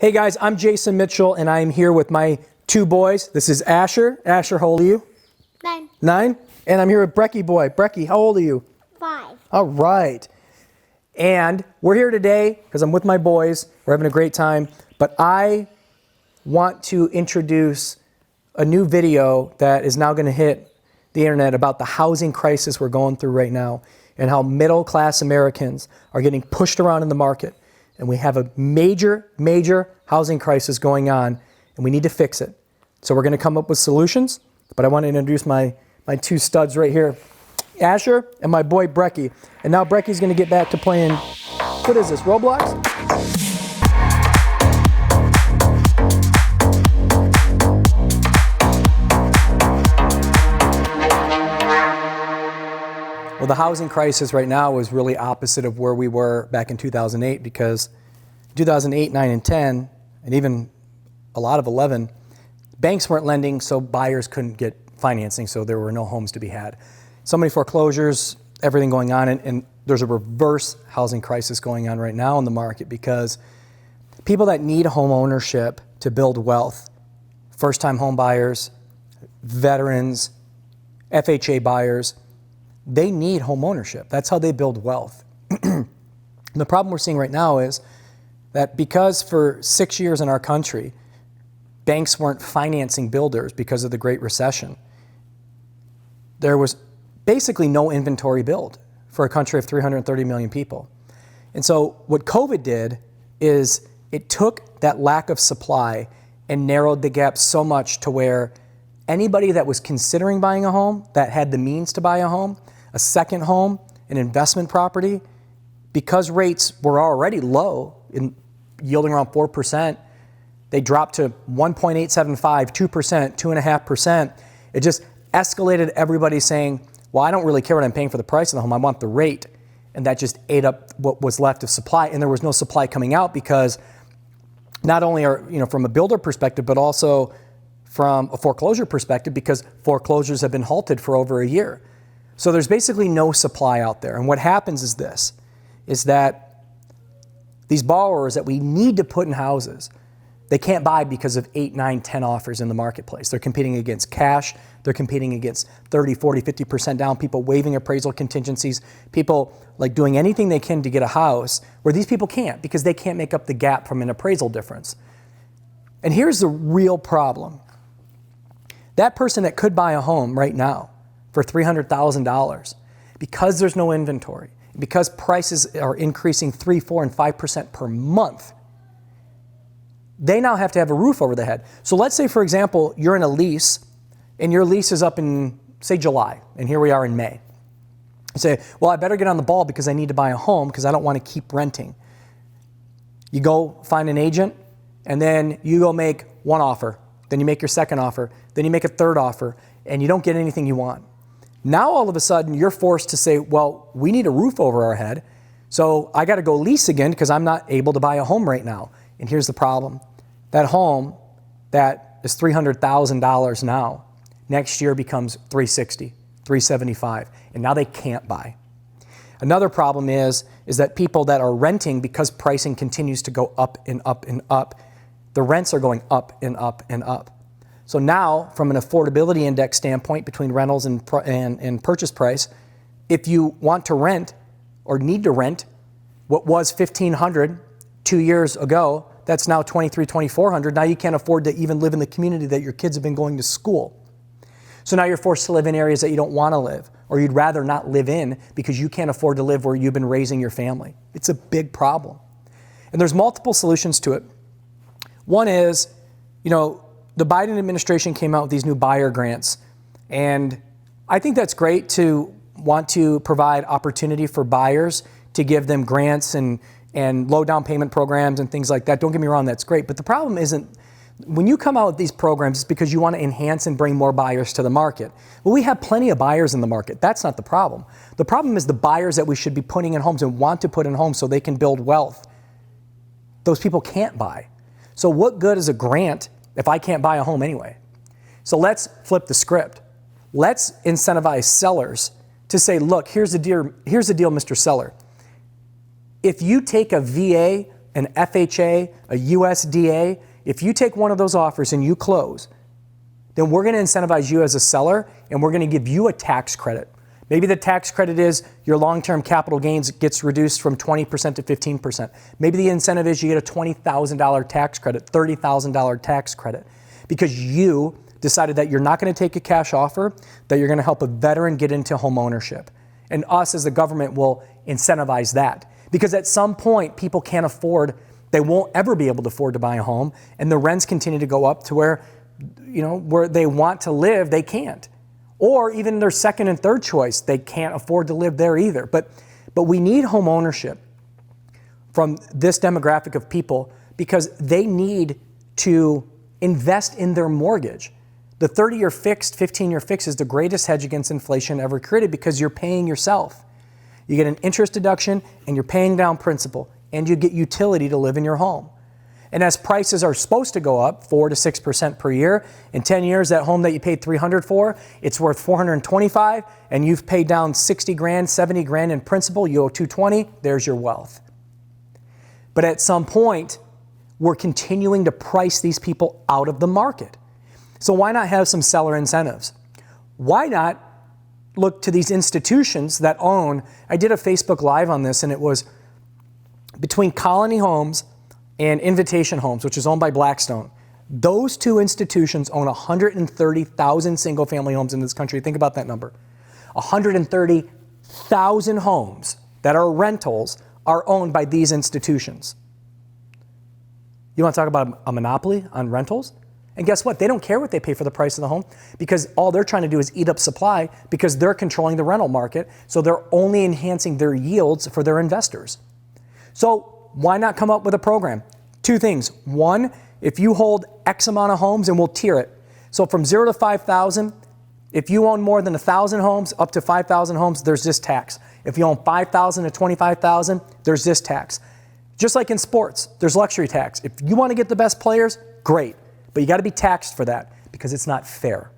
Hey guys, I'm Jason Mitchell and I'm here with my two boys. This is Asher. Asher, how old are you? 9. 9? And I'm here with Brecky boy. Brecky, how old are you? 5. All right. And we're here today because I'm with my boys. We're having a great time. But I want to introduce a new video that is now going to hit the internet about the housing crisis we're going through right now and how middle-class Americans are getting pushed around in the market. And we have a major, major housing crisis going on, and we need to fix it. So we're going to come up with solutions, but I want to introduce my two studs right here, Asher and my boy Brecky. And now Brecky's going to get back to playing, what is this, Roblox? Well, the housing crisis right now is really opposite of where we were back in 2008, because 2008, 9, and 10, and even a lot of 11, banks weren't lending, so buyers couldn't get financing, so there were no homes to be had. So many foreclosures, everything going on, and there's a reverse housing crisis going on right now in the market because people that need home ownership to build wealth, first-time home buyers, veterans, FHA buyers, they need home ownership. That's how they build wealth. The problem we're seeing right now is that because for 6 years in our country, banks weren't financing builders because of the Great Recession, there was basically no inventory build for a country of 330 million people. And so what COVID did is it took that lack of supply and narrowed the gap so much to where anybody that was considering buying a home, that had the means to buy a home, a second home, an investment property, because rates were already low, yielding around 4%, they dropped to 1.875, 2%, 2.5%. It just escalated everybody saying, well, I don't really care what I'm paying for the price of the home, I want the rate. And that just ate up what was left of supply, and there was no supply coming out because not only are, from a builder perspective, but also from a foreclosure perspective, because foreclosures have been halted for over a year. So there's basically no supply out there. And what happens is this, is that these borrowers that we need to put in houses, they can't buy because of 8, 9, 10 offers in the marketplace. They're competing against cash. They're competing against 30, 40, 50% down, people waiving appraisal contingencies, people like doing anything they can to get a house where these people can't because they can't make up the gap from an appraisal difference. And here's the real problem. That person that could buy a home right now for $300,000, because there's no inventory, because prices are increasing 3, 4, and 5% per month, they now have to have a roof over their head. So let's say, for example, you're in a lease, and your lease is up in, say, July, and here we are in May. You say, well, I better get on the ball because I need to buy a home because I don't want to keep renting. You go find an agent, and then you go make one offer. Then you make your second offer. Then you make a third offer, and you don't get anything you want. Now, all of a sudden, you're forced to say, well, we need a roof over our head, so I got to go lease again because I'm not able to buy a home right now. And here's the problem. That home that is $300,000 now, next year becomes $360,000, $375,000, and now they can't buy. Another problem is that people that are renting, because pricing continues to go up and up and up, the rents are going up and up and up. So now, from an affordability index standpoint between rentals and purchase price, if you want to rent or need to rent what was $1,500 2 years ago, that's now $2,300, $2,400. Now you can't afford to even live in the community that your kids have been going to school. So now you're forced to live in areas that you don't want to live, or you'd rather not live in because you can't afford to live where you've been raising your family. It's a big problem. And there's multiple solutions to it. One is, the Biden administration came out with these new buyer grants, and I think that's great to want to provide opportunity for buyers to give them grants and low down payment programs and things like that. Don't get me wrong, that's great. But the problem isn't, when you come out with these programs, it's because you want to enhance and bring more buyers to the market. Well, we have plenty of buyers in the market. That's not the problem. The problem is the buyers that we should be putting in homes and want to put in homes so they can build wealth. Those people can't buy. So what good is a grant if I can't buy a home anyway? So let's flip the script. Let's incentivize sellers to say, look, here's the deal, Mr. Seller. If you take a VA an FHA, a USDA, if you take one of those offers and you close, then we're going to incentivize you as a seller and we're going to give you a tax credit. Maybe the tax credit is your long-term capital gains gets reduced from 20% to 15%. Maybe the incentive is you get a $20,000 tax credit, $30,000 tax credit, because you decided that you're not going to take a cash offer, that you're going to help a veteran get into home ownership. And us as the government will incentivize that. Because at some point, people can't afford, they won't ever be able to afford to buy a home, and the rents continue to go up to where, where they want to live, they can't. Or even their second and third choice, they can't afford to live there either. But we need home ownership from this demographic of people because they need to invest in their mortgage. The 30-year fixed, 15-year fixed is the greatest hedge against inflation ever created because you're paying yourself. You get an interest deduction and you're paying down principal and you get utility to live in your home. And as prices are supposed to go up 4 to 6% per year, in 10 years, that home that you paid $300 for, it's worth $425, and you've paid down 60 grand, 70 grand in principal, you owe $220, there's your wealth. But at some point, we're continuing to price these people out of the market. So why not have some seller incentives? Why not look to these institutions that own, I did a Facebook Live on this, and it was between Colony Homes and Invitation Homes, which is owned by Blackstone. Those two institutions own 130,000 single-family homes in this country. Think about that number. 130,000 homes that are rentals are owned by these institutions. You want to talk about a monopoly on rentals? And guess what? They don't care what they pay for the price of the home because all they're trying to do is eat up supply because they're controlling the rental market, so they're only enhancing their yields for their investors. So why not come up with a program? Two things. One, if you hold X amount of homes, and we'll tier it. So from 0 to 5,000, if you own more than 1,000 homes, up to 5,000 homes, there's this tax. If you own 5,000 to 25,000, there's this tax. Just like in sports, there's luxury tax. If you want to get the best players, great. But you got to be taxed for that because it's not fair.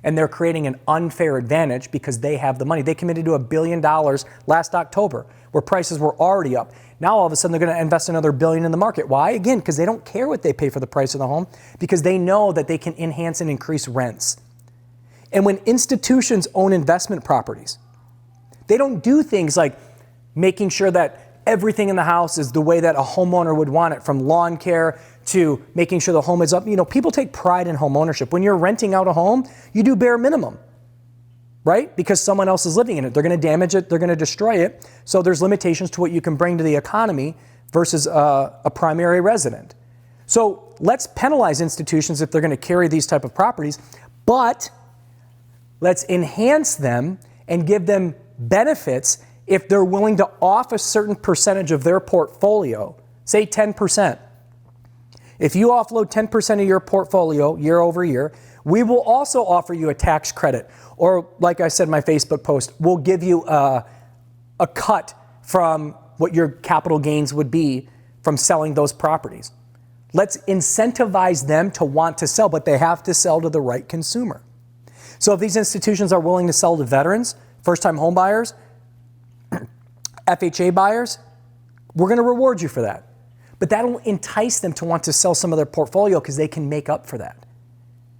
And they're creating an unfair advantage because they have the money. They committed to $1 billion last October where prices were already up. Now all of a sudden they're going to invest another $1 billion in the market. Why? Again, because they don't care what they pay for the price of the home because they know that they can enhance and increase rents. And when institutions own investment properties, they don't do things like making sure that everything in the house is the way that a homeowner would want it, from lawn care to making sure the home is up. People take pride in home ownership. When you're renting out a home, you do bare minimum, right? Because someone else is living in it. They're going to damage it. They're going to destroy it. So there's limitations to what you can bring to the economy versus a primary resident. So let's penalize institutions if they're going to carry these type of properties, but let's enhance them and give them benefits if they're willing to off a certain percentage of their portfolio, say 10%. If you offload 10% of your portfolio year over year, we will also offer you a tax credit. Or like I said in my Facebook post, we'll give you a cut from what your capital gains would be from selling those properties. Let's incentivize them to want to sell, but they have to sell to the right consumer. So if these institutions are willing to sell to veterans, first-time home buyers, FHA buyers, we're going to reward you for that. But that'll entice them to want to sell some of their portfolio because they can make up for that.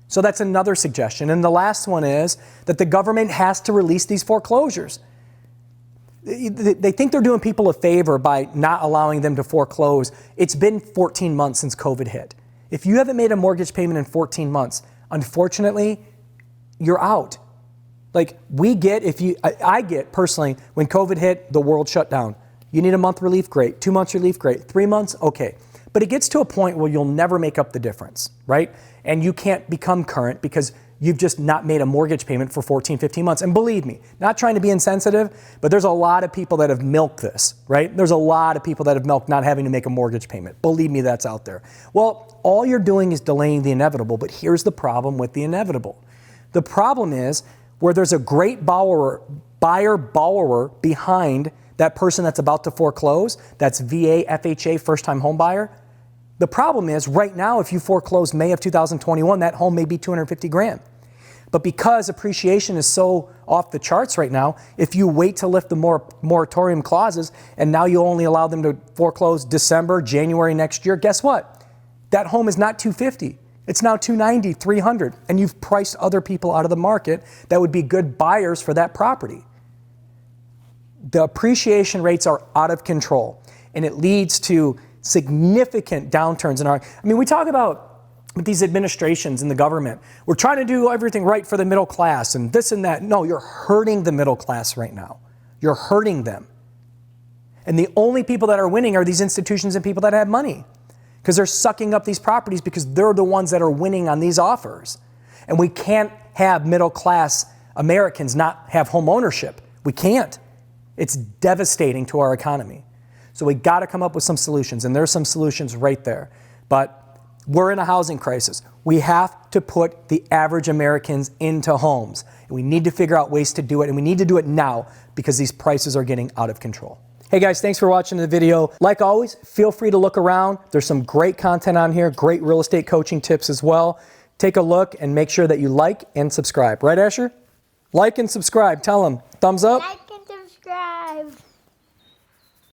So that's another suggestion. And the last one is that the government has to release these foreclosures. They think they're doing people a favor by not allowing them to foreclose. It's been 14 months since COVID hit. If you haven't made a mortgage payment in 14 months, unfortunately, you're out. Like I get personally, when COVID hit, the world shut down. You need a month relief, great. 2 months relief, great. 3 months, okay. But it gets to a point where you'll never make up the difference, right? And you can't become current because you've just not made a mortgage payment for 14, 15 months. And believe me, not trying to be insensitive, but there's a lot of people that have milked this, right? There's a lot of people that have milked not having to make a mortgage payment. Believe me, that's out there. Well, all you're doing is delaying the inevitable, but here's the problem with the inevitable. The problem is where there's a great buyer behind that person that's about to foreclose, that's VA, FHA, first-time home buyer. The problem is right now, if you foreclose May of 2021, that home may be $250 grand. But because appreciation is so off the charts right now, if you wait to lift the moratorium clauses and now you only allow them to foreclose December, January next year, guess what? That home is not $250. It's now $290, $300, and you've priced other people out of the market that would be good buyers for that property. The appreciation rates are out of control, and it leads to significant downturns in our, we talk about with these administrations in the government, we're trying to do everything right for the middle class and this and that. No, you're hurting the middle class right now. You're hurting them. And the only people that are winning are these institutions and people that have money, because they're sucking up these properties because they're the ones that are winning on these offers. And we can't have middle class Americans not have home ownership. We can't. It's devastating to our economy. So we got to come up with some solutions, and there's some solutions right there. But we're in a housing crisis. We have to put the average Americans into homes. And we need to figure out ways to do it, and we need to do it now because these prices are getting out of control. Hey guys, thanks for watching the video. Like always, feel free to look around. There's some great content on here, great real estate coaching tips as well. Take a look and make sure that you like and subscribe. Right, Asher? Like and subscribe. Tell them, thumbs up.